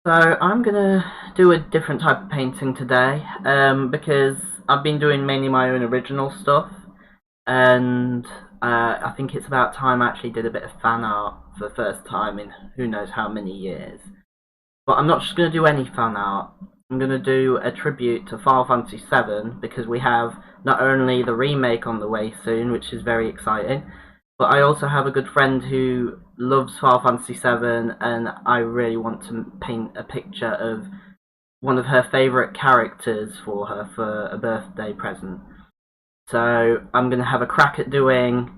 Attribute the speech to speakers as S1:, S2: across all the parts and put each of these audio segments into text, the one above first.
S1: So I'm gonna do a different type of painting today, because I've been doing mainly my own original stuff, and I think it's about time I actually did a bit of fan art for the first time in who knows how many years. But I'm not just gonna do any fan art. I'm gonna do a tribute to Final Fantasy VII because we have not only the remake on the way soon, which is very exciting, but I also have a good friend who loves Final Fantasy VII, and I really want to paint a picture of one of her favourite characters for her for a birthday present. So I'm going to have a crack at doing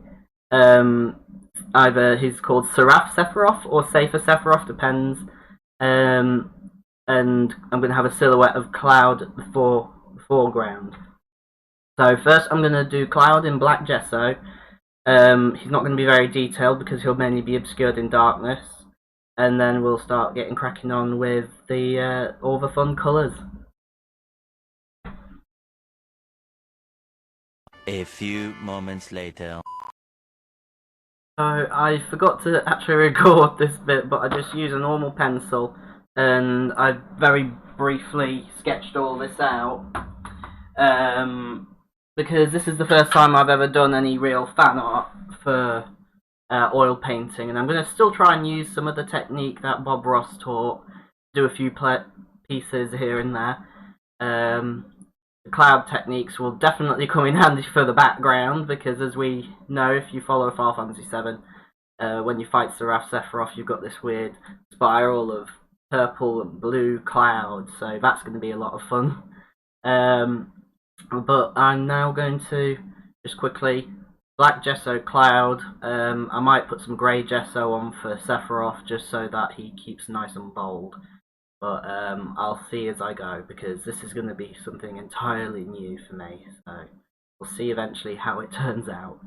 S1: either he's called Seraph Sephiroth or Safer Sephiroth, depends. Um, and I'm going to have a silhouette of Cloud at the foreground. So first I'm going to do Cloud in black gesso. He's not going to be very detailed because he'll mainly be obscured in darkness, and then we'll start getting cracking on with the all the fun colours.
S2: A few moments later.
S1: So I forgot to actually record this bit, but I just use a normal pencil, and I very briefly sketched all this out. Because this is the first time I've ever done any real fan art for oil painting, and I'm going to still try and use some of the technique that Bob Ross taught, do a few pieces here and there. The cloud techniques will definitely come in handy for the background, because as we know, if you follow Final Fantasy VII, when you fight Seraph Sephiroth, you've got this weird spiral of purple and blue clouds, so that's going to be a lot of fun. But I'm now going to just quickly black gesso Cloud. I might put some grey gesso on for Sephiroth just so that he keeps nice and bold. But I'll see as I go, because this is going to be something entirely new for me. So we'll see eventually how it turns out.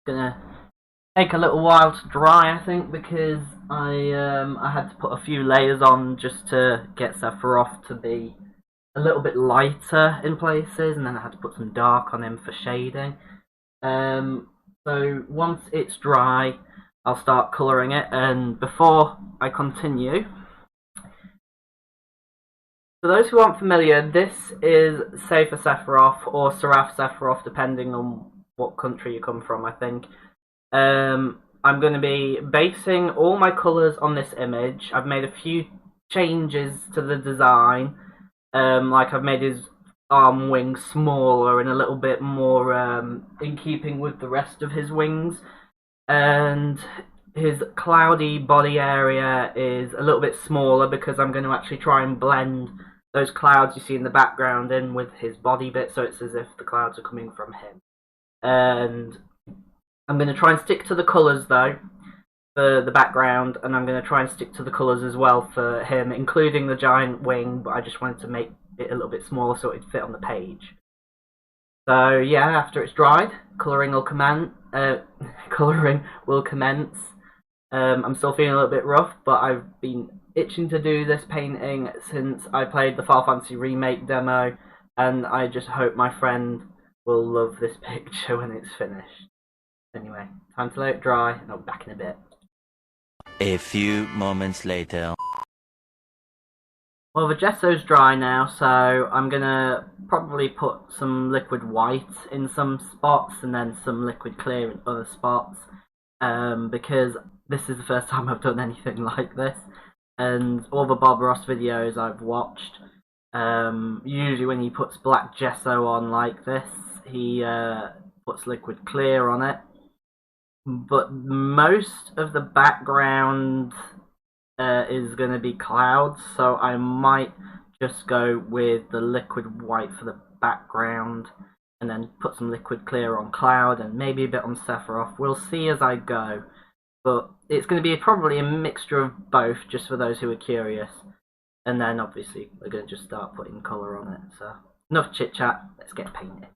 S1: gonna take a little while to dry, I think, because I had to put a few layers on just to get Sephiroth to be a little bit lighter in places, and then I had to put some dark on him for shading. So once it's dry, I'll start colouring it, and before I continue, for those who aren't familiar, this is Safer Sephiroth, or Seraph Sephiroth, depending on what country you come from, I think. I'm going to be basing all my colours on this image. I've made a few changes to the design, like I've made his arm wings smaller and a little bit more in keeping with the rest of his wings, and his cloudy body area is a little bit smaller because I'm going to actually try and blend those clouds you see in the background in with his body bit, so it's as if the clouds are coming from him. And I'm going to try and stick to the colours though for the background, and I'm going to try and stick to the colours as well for him, including the giant wing, but I just wanted to make it a little bit smaller so it'd fit on the page. So yeah, after it's dried, colouring will commence. I'm still feeling a little bit rough, but I've been itching to do this painting since I played the Final Fantasy Remake demo, and I just hope my friend will love this picture when it's finished. Anyway, time to let it dry, and I'll be back in a bit.
S2: A few moments later.
S1: Well, the gesso's dry now, so I'm gonna probably put some liquid white in some spots and then some liquid clear in other spots, because this is the first time I've done anything like this, and all the Bob Ross videos I've watched, usually when he puts black gesso on like this, he puts liquid clear on it, but most of the background is going to be clouds, so I might just go with the liquid white for the background and then put some liquid clear on cloud and maybe a bit on Sephiroth. We'll see as I go, but it's going to be probably a mixture of both, just for those who are curious, and then obviously we're going to just start putting colour on it. So enough chit chat, let's get painting.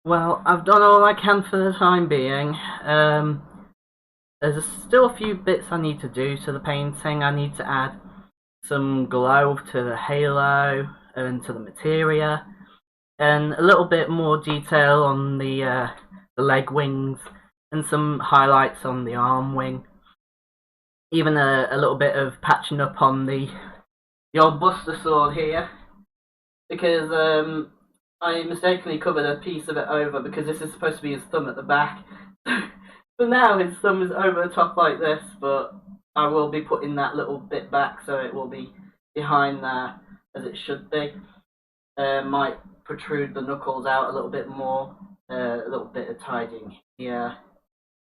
S1: Well, I've done all I can for the time being. There's still a few bits I need to do to the painting. I need to add some glow to the halo and to the materia, and a little bit more detail on the leg wings, and some highlights on the arm wing. Even a little bit of patching up on the old Buster sword here, because I mistakenly covered a piece of it over because this is supposed to be his thumb at the back. So now his thumb is over the top like this, but I will be putting that little bit back so it will be behind there as it should be. Might protrude the knuckles out a little bit more, a little bit of tidying here.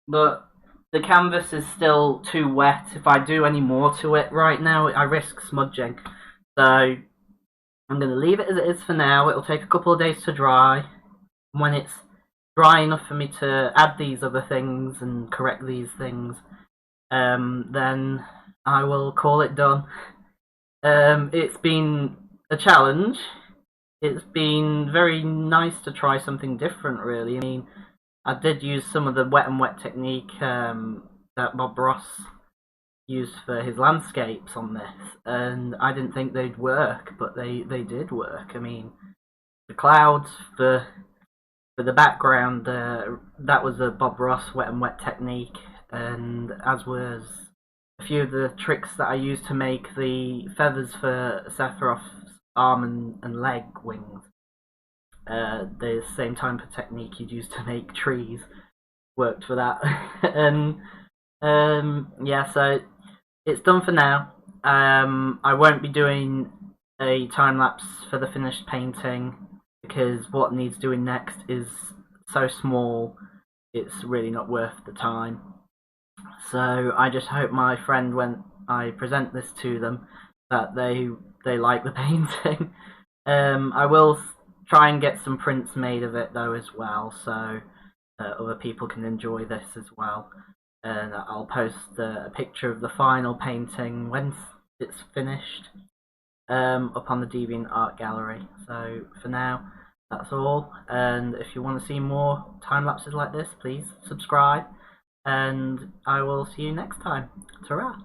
S1: But the canvas is still too wet. If I do any more to it right now, I risk smudging. So I'm going to leave it as it is for now. It'll take a couple of days to dry. When it's dry enough for me to add these other things and correct these things, then I will call it done. It's been a challenge. It's been very nice to try something different, really. I mean, I did use some of the wet and wet technique that Bob Ross used for his landscapes on this, and I didn't think they'd work, but they did work. I mean, the clouds for the background, that was a Bob Ross wet and wet technique, and as was a few of the tricks that I used to make the feathers for Sephiroth's arm and leg wings. The same type of technique you'd use to make trees worked for that. And yeah, so it's done for now. I won't be doing a time lapse for the finished painting because what needs doing next is so small, it's really not worth the time. So I just hope my friend, when I present this to them, that they like the painting. I will try and get some prints made of it though as well, so other people can enjoy this as well. And I'll post a picture of the final painting when it's finished up on the DeviantArt gallery. So for now, that's all. And if you want to see more time lapses like this, please subscribe. And I will see you next time. Ta-ra!